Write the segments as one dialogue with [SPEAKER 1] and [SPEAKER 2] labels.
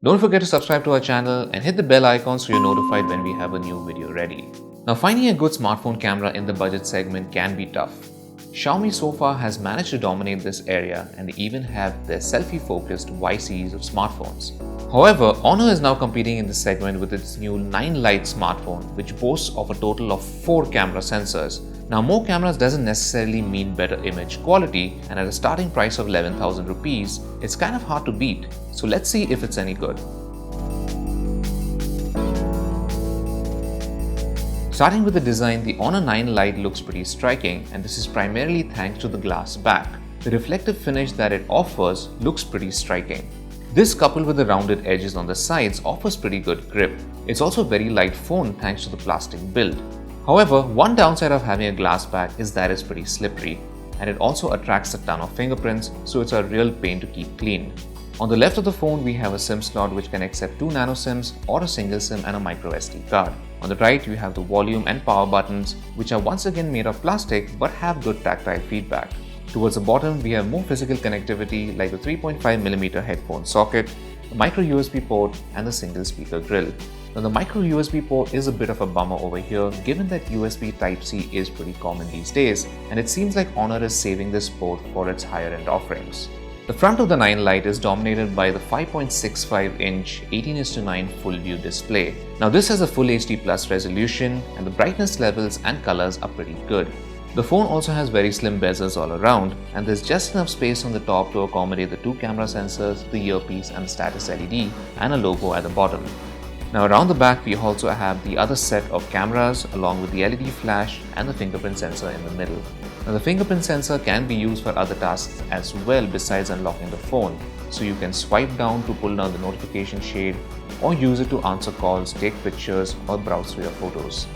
[SPEAKER 1] Don't forget to subscribe to our channel and hit the bell icon so you're notified when we have a new video ready. Now, finding a good smartphone camera in the budget segment can be tough. Xiaomi so far has managed to dominate this area and they even have their selfie-focused Y series of smartphones. However, Honor is now competing in this segment with its new 9 Lite smartphone, which boasts of a total of 4 camera sensors. Now, more cameras doesn't necessarily mean better image quality, and at a starting price of 11,000 rupees, it's kind of hard to beat. So let's see if it's any good. Starting with the design, the Honor 9 Lite looks pretty striking, and this is primarily thanks to the glass back. The reflective finish that it offers looks pretty striking. This, coupled with the rounded edges on the sides, offers pretty good grip. It's also a very light phone thanks to the plastic build. However, one downside of having a glass back is that it's pretty slippery, and it also attracts a ton of fingerprints, so it's a real pain to keep clean. On the left of the phone, we have a SIM slot which can accept 2 nano SIMs or a single SIM and a micro SD card. On the right, you have the volume and power buttons, which are once again made of plastic but have good tactile feedback. Towards the bottom, we have more physical connectivity like the 3.5mm headphone socket, the micro USB port, and the single speaker grill. Now, the micro USB port is a bit of a bummer over here, given that USB Type-C is pretty common these days, and it seems like Honor is saving this port for its higher-end offerings. The front of the 9 Lite is dominated by the 5.65-inch 18:9 full-view display. Now, this has a Full HD Plus resolution, and the brightness levels and colors are pretty good. The phone also has very slim bezels all around, and there's just enough space on the top to accommodate the 2 camera sensors, the earpiece and the status LED, and a logo at the bottom. Now, around the back, we also have the other set of cameras along with the LED flash and the fingerprint sensor in the middle. Now, the fingerprint sensor can be used for other tasks as well besides unlocking the phone, so you can swipe down to pull down the notification shade or use it to answer calls, take pictures or browse through your photos.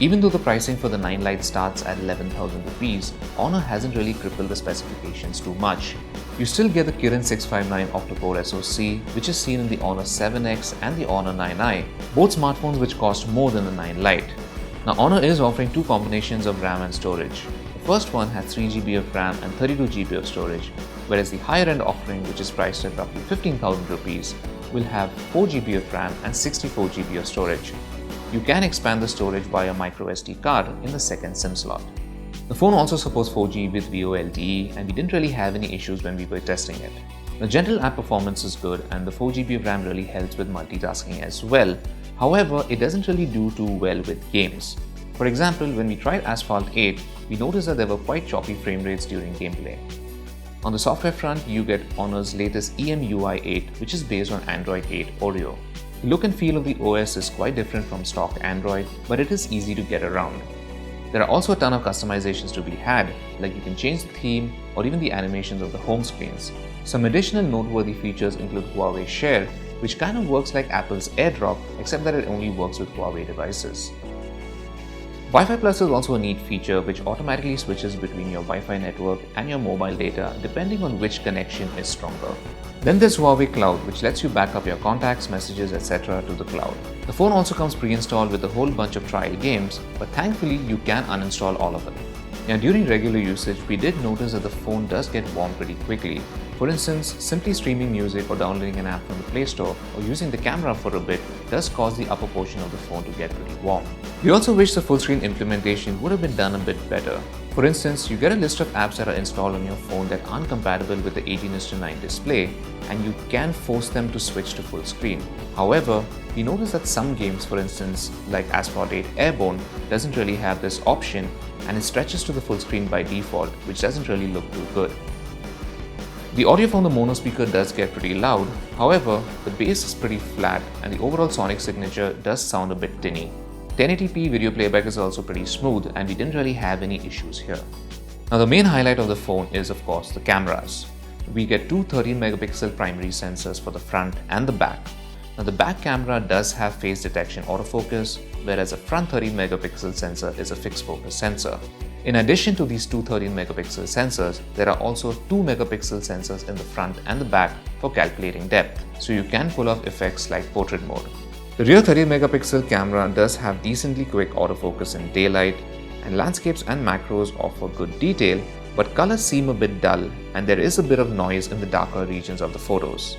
[SPEAKER 1] Even though the pricing for the 9 Lite starts at 11,000 rupees, Honor hasn't really crippled the specifications too much. You still get the Kirin 659 octa-core SoC, which is seen in the Honor 7X and the Honor 9i, both smartphones which cost more than the 9 Lite. Now, Honor is offering 2 combinations of RAM and storage. The first one has 3GB of RAM and 32GB of storage, whereas the higher end offering, which is priced at roughly 15,000 rupees, will have 4GB of RAM and 64GB of storage. You can expand the storage via micro SD card in the second SIM slot. The phone also supports 4G with VoLTE, and we didn't really have any issues when we were testing it. The general app performance is good, and the 4GB of RAM really helps with multitasking as well. However, it doesn't really do too well with games. For example, when we tried Asphalt 8, we noticed that there were quite choppy frame rates during gameplay. On the software front, you get Honor's latest EMUI 8, which is based on Android 8 Oreo. The look and feel of the OS is quite different from stock Android, but it is easy to get around. There are also a ton of customizations to be had, like you can change the theme or even the animations of the home screens. Some additional noteworthy features include Huawei Share, which kind of works like Apple's AirDrop, except that it only works with Huawei devices. Wi-Fi Plus is also a neat feature which automatically switches between your Wi-Fi network and your mobile data depending on which connection is stronger. Then there's Huawei Cloud, which lets you back up your contacts, messages, etc. to the cloud. The phone also comes pre-installed with a whole bunch of trial games, but thankfully you can uninstall all of them. Now, during regular usage, we did notice that the phone does get warm pretty quickly. For instance, simply streaming music or downloading an app from the Play Store or using the camera for a bit does cause the upper portion of the phone to get pretty warm. We also wish the full screen implementation would have been done a bit better. For instance, you get a list of apps that are installed on your phone that aren't compatible with the 18:9 display, and you can force them to switch to full screen. However, we noticed that some games, for instance like Asphalt 8 Airborne, doesn't really have this option and it stretches to the full screen by default, which doesn't really look too good. The audio from the mono speaker does get pretty loud, however, the bass is pretty flat and the overall sonic signature does sound a bit tinny. 1080p video playback is also pretty smooth and we didn't really have any issues here. Now, the main highlight of the phone is of course the cameras. We get 2 13-megapixel primary sensors for the front and the back. Now, the back camera does have face detection autofocus, whereas a front 13-megapixel sensor is a fixed focus sensor. In addition to these 2 13-megapixel sensors, there are also 2-megapixel sensors in the front and the back for calculating depth, so you can pull off effects like portrait mode. The rear 30-megapixel camera does have decently quick autofocus in daylight, and landscapes and macros offer good detail, but colors seem a bit dull and there is a bit of noise in the darker regions of the photos.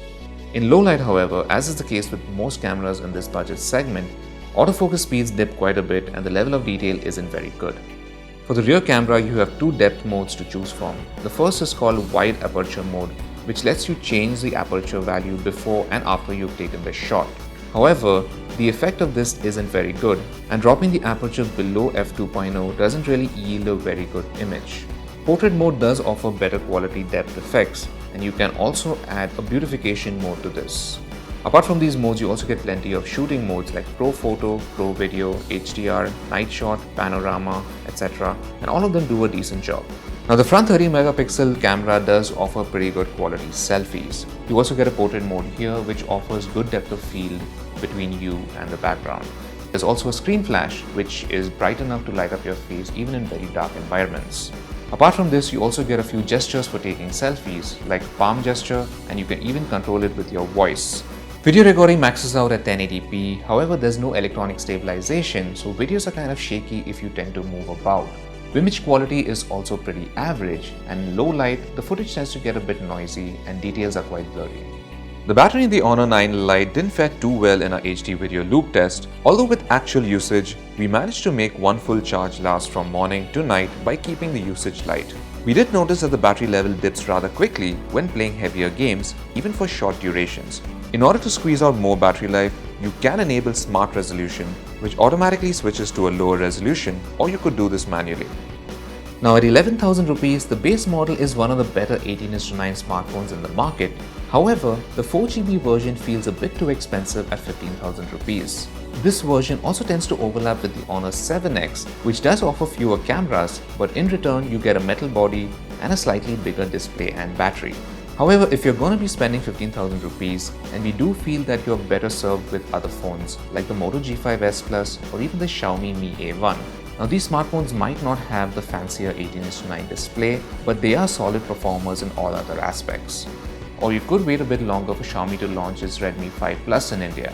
[SPEAKER 1] In low light, however, as is the case with most cameras in this budget segment, autofocus speeds dip quite a bit and the level of detail isn't very good. For the rear camera, you have two depth modes to choose from. The first is called wide aperture mode, which lets you change the aperture value before and after you've taken the shot. However, the effect of this isn't very good, and dropping the aperture below f2.0 doesn't really yield a very good image. Portrait mode does offer better quality depth effects, and you can also add a beautification mode to this. Apart from these modes, you also get plenty of shooting modes like Pro Photo, Pro Video, HDR, Night Shot, Panorama, etc. and all of them do a decent job. Now the front 30 megapixel camera does offer pretty good quality selfies. You also get a portrait mode here which offers good depth of field between you and the background. There's also a screen flash which is bright enough to light up your face even in very dark environments. Apart from this, you also get a few gestures for taking selfies like palm gesture, and you can even control it with your voice. Video recording maxes out at 1080p, however there's no electronic stabilization, so videos are kind of shaky if you tend to move about. Image quality is also pretty average, and in low light, the footage tends to get a bit noisy and details are quite blurry. The battery in the Honor 9 Lite didn't fare too well in our HD video loop test, although with actual usage, we managed to make one full charge last from morning to night by keeping the usage light. We did notice that the battery level dips rather quickly when playing heavier games, even for short durations. In order to squeeze out more battery life, you can enable Smart Resolution, which automatically switches to a lower resolution, or you could do this manually. Now at 11,000 rupees, the base model is one of the better 18:9 smartphones in the market. However, the 4GB version feels a bit too expensive at 15,000 rupees. This version also tends to overlap with the Honor 7X, which does offer fewer cameras, but in return you get a metal body and a slightly bigger display and battery. However, if you're going to be spending 15,000 rupees, and we do feel that you're better served with other phones like the Moto G5s Plus or even the Xiaomi Mi A1. Now these smartphones might not have the fancier 18:9 display, but they are solid performers in all other aspects. Or you could wait a bit longer for Xiaomi to launch its Redmi 5 Plus in India.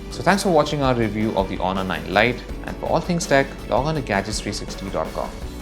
[SPEAKER 1] So thanks for watching our review of the Honor 9 Lite, and for all things tech, log on to gadgets360.com.